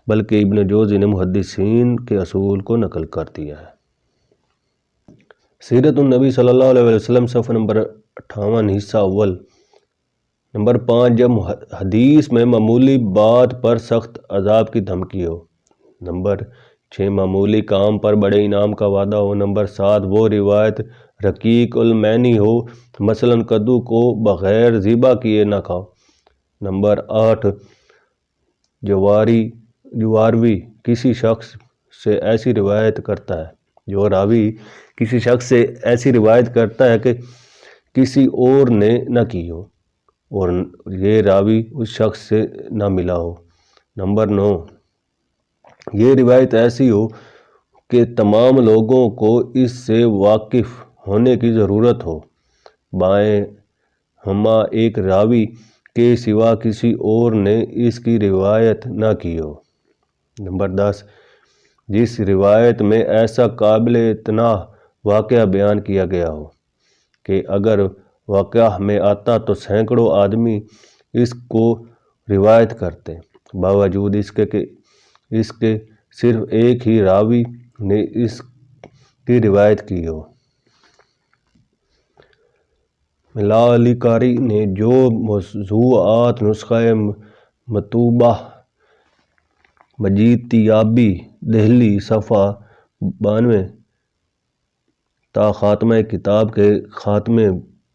A: بلکہ ابن جوزی نے محدثین کے اصول کو نقل کر دیا ہے۔ سیرت النبی صلی اللہ علیہ وسلم صفحہ نمبر 58 حصہ اول۔ نمبر 5، جب حدیث میں معمولی بات پر سخت عذاب کی دھمکی ہو۔ نمبر 6، معمولی کام پر بڑے انعام کا وعدہ ہو۔ نمبر 7، وہ روایت رقیق المعنی ہو، مثلاً کدو کو بغیر ذبح کیے نہ کھاؤ۔ نمبر 8، جواروی کسی شخص سے ایسی روایت کرتا ہے کہ کسی اور نے نہ کی ہو اور یہ راوی اس شخص سے نہ ملا ہو۔ نمبر 9، یہ روایت ایسی ہو کہ تمام لوگوں کو اس سے واقف ہونے کی ضرورت ہو، بائیں ہما ایک راوی کے سوا کسی اور نے اس کی روایت نہ کی ہو۔ نمبر 10، جس روایت میں ایسا قابل اعتنا واقعہ بیان کیا گیا ہو کہ اگر واقعہ میں آتا تو سینکڑوں آدمی اس کو روایت کرتے، باوجود اس کے صرف ایک ہی راوی نے اس کی روایت کی ہو۔ ملا علی قاری نے جو موضوعات نسخہ مطبوعہ مجید طیابی دہلی صفحہ 92 تا خاتمہ کتاب کے خاتمے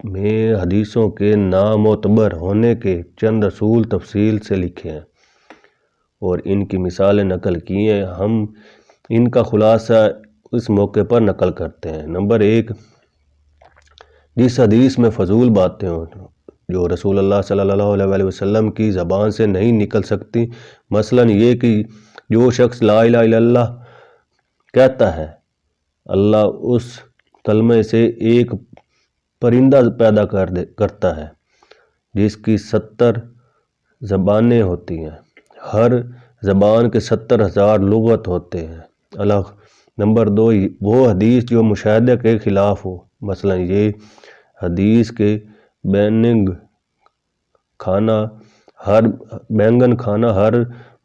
A: میں حدیثوں کے نامعتبر ہونے کے چند اصول تفصیل سے لکھے ہیں اور ان کی مثالیں نقل کی ہیں، ہم ان کا خلاصہ اس موقع پر نقل کرتے ہیں۔ نمبر 1، جس حدیث میں فضول باتیں ہوں جو رسول اللہ صلی اللہ علیہ وسلم کی زبان سے نہیں نکل سکتی، مثلاً یہ کہ جو شخص لا الہ الا اللہ کہتا ہے، اللہ اس کلمے سے ایک پرندہ پیدا کرتا ہے جس کی 70 زبانیں ہوتی ہیں، ہر زبان کے 70,000 لغت ہوتے ہیں الگ۔ نمبر 2، وہ حدیث جو مشاہدہ کے خلاف ہو، مثلاً یہ حدیث کہ بینگن کھانا ہر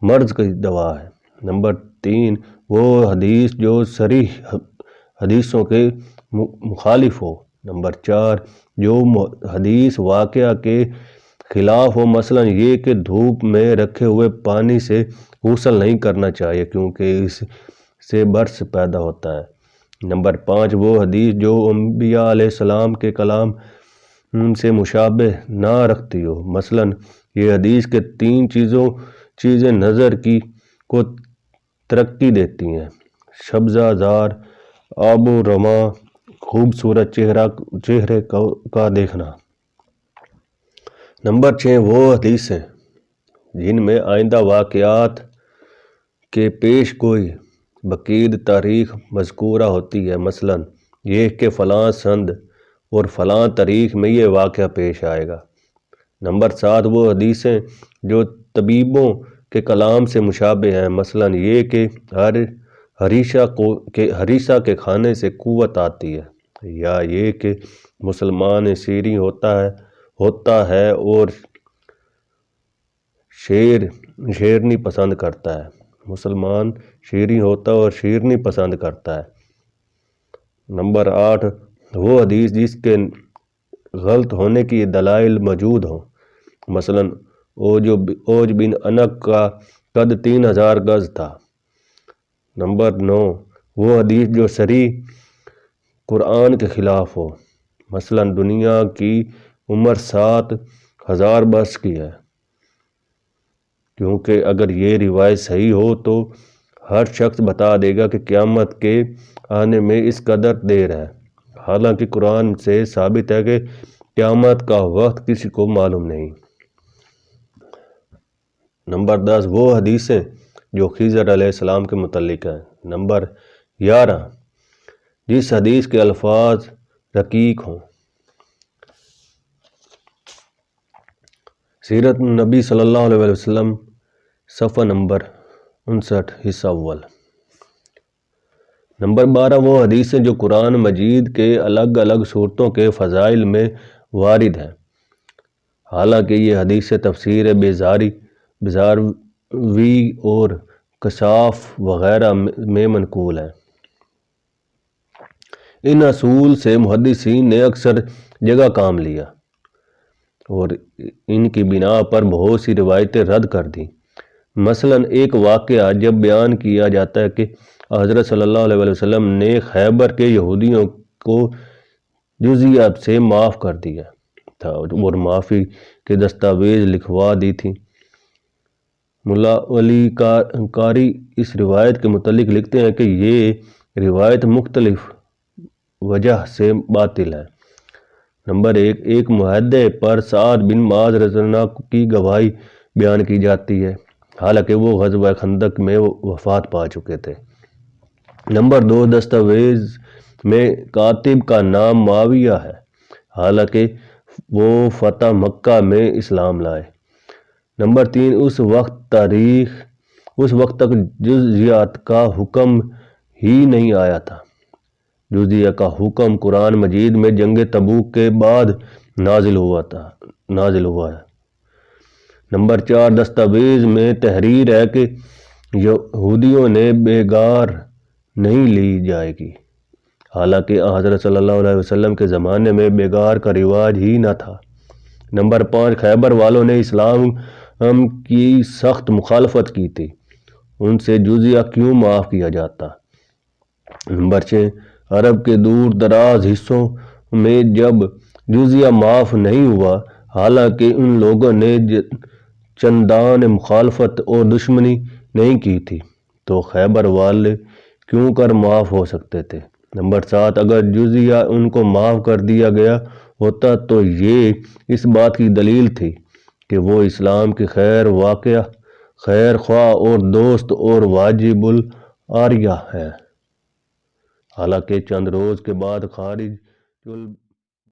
A: مرض کی دوا ہے۔ نمبر 3، وہ حدیث جو صریح حدیثوں کے مخالف ہو۔ نمبر 4، جو حدیث واقعہ کے خلاف ہو، مثلاً یہ کہ دھوپ میں رکھے ہوئے پانی سے غسل نہیں کرنا چاہیے کیونکہ اس سے برص پیدا ہوتا ہے۔ نمبر 5، وہ حدیث جو انبیاء علیہ السلام کے کلام سے مشابہ نہ رکھتی ہو، مثلاً یہ حدیث کہ 3 چیزیں نظر کو ترقی دیتی ہیں: سبزہ زار، آب و رواں، خوبصورت چہرے کا دیکھنا۔ نمبر 6، وہ حدیثیں جن میں آئندہ واقعات کے پیش گوئی بعقید تاریخ مذکورہ ہوتی ہے، مثلاً یہ کہ فلاں سند اور فلاں تاریخ میں یہ واقعہ پیش آئے گا۔ نمبر 7، وہ حدیثیں جو طبیبوں کے کلام سے مشابہ ہیں، مثلاً یہ کہ ہریسہ کے کھانے سے قوت آتی ہے، یا یہ کہ مسلمان شیریں ہوتا ہے اور شیرنی پسند کرتا ہے، مسلمان شیریں ہوتا اور شیرنی پسند کرتا ہے۔ نمبر 8، وہ حدیث جس کے غلط ہونے کی دلائل موجود ہوں، مثلاً اوج بن عنق کا قد 3000 گز تھا۔ نمبر 9، وہ حدیث جو صریح قرآن کے خلاف ہو، مثلاً دنیا کی عمر 7000 برس کی ہے، کیونکہ اگر یہ روایت صحیح ہو تو ہر شخص بتا دے گا کہ قیامت کے آنے میں اس قدر دیر ہے، حالانکہ قرآن سے ثابت ہے کہ قیامت کا وقت کسی کو معلوم نہیں۔ نمبر 10، وہ حدیثیں جو خضر علیہ السلام کے متعلق ہیں۔ نمبر 11، جس حدیث کے الفاظ رقیق ہوں۔ سیرت النبی صلی اللہ علیہ وسلم صفحہ نمبر 59 حصہ اول۔ نمبر 12، وہ حدیثیں جو قرآن مجید کے الگ الگ صورتوں کے فضائل میں وارد ہیں، حالانکہ یہ حدیث سے تفسیر بیزاروی اور کشاف وغیرہ میں منقول ہے۔ ان اصول سے محدثین نے اکثر جگہ کام لیا اور ان کی بنا پر بہت سی روایتیں رد کر دیں۔ مثلاً ایک واقعہ جب بیان کیا جاتا ہے کہ حضرت صلی اللہ علیہ وسلم نے خیبر کے یہودیوں کو جزیہ سے معاف کر دیا تھا اور معافی کے دستاویز لکھوا دی تھی۔ ملا علی قاری اس روایت کے متعلق لکھتے ہیں کہ یہ روایت مختلف وجہ سے باطل ہے۔ نمبر ایک معاہدے پر سعد بن معاذ رضی اللہ عنہ کی گواہی بیان کی جاتی ہے، حالانکہ وہ غزوہ خندق میں وفات پا چکے تھے۔ نمبر دو، دستاویز میں کاتب کا نام معاویہ ہے، حالانکہ وہ فتح مکہ میں اسلام لائے۔ نمبر تین، اس وقت تک جزیات کا حکم ہی نہیں آیا تھا۔ جزیہ کا حکم قرآن مجید میں جنگ تبوک کے بعد نازل ہوا ہے۔ نمبر چار، دستاویز میں تحریر ہے کہ یہودیوں نے بیگار نہیں لی جائے گی، حالانکہ حضرت صلی اللہ علیہ وسلم کے زمانے میں بیگار کا رواج ہی نہ تھا۔ نمبر پانچ، خیبر والوں نے اسلام کی سخت مخالفت کی تھی، ان سے جزیہ کیوں معاف کیا جاتا؟ نمبر چھ، عرب کے دور دراز حصوں میں جب جزیہ معاف نہیں ہوا، حالانکہ ان لوگوں نے چندان مخالفت اور دشمنی نہیں کی تھی، تو خیبر والے کیوں کر معاف ہو سکتے تھے؟ نمبر سات، اگر جزیہ ان کو معاف کر دیا گیا ہوتا تو یہ اس بات کی دلیل تھی کہ وہ اسلام کے خیر خواہ اور دوست اور واجب العریہ ہیں۔ حالانکہ چند روز کے بعد خارج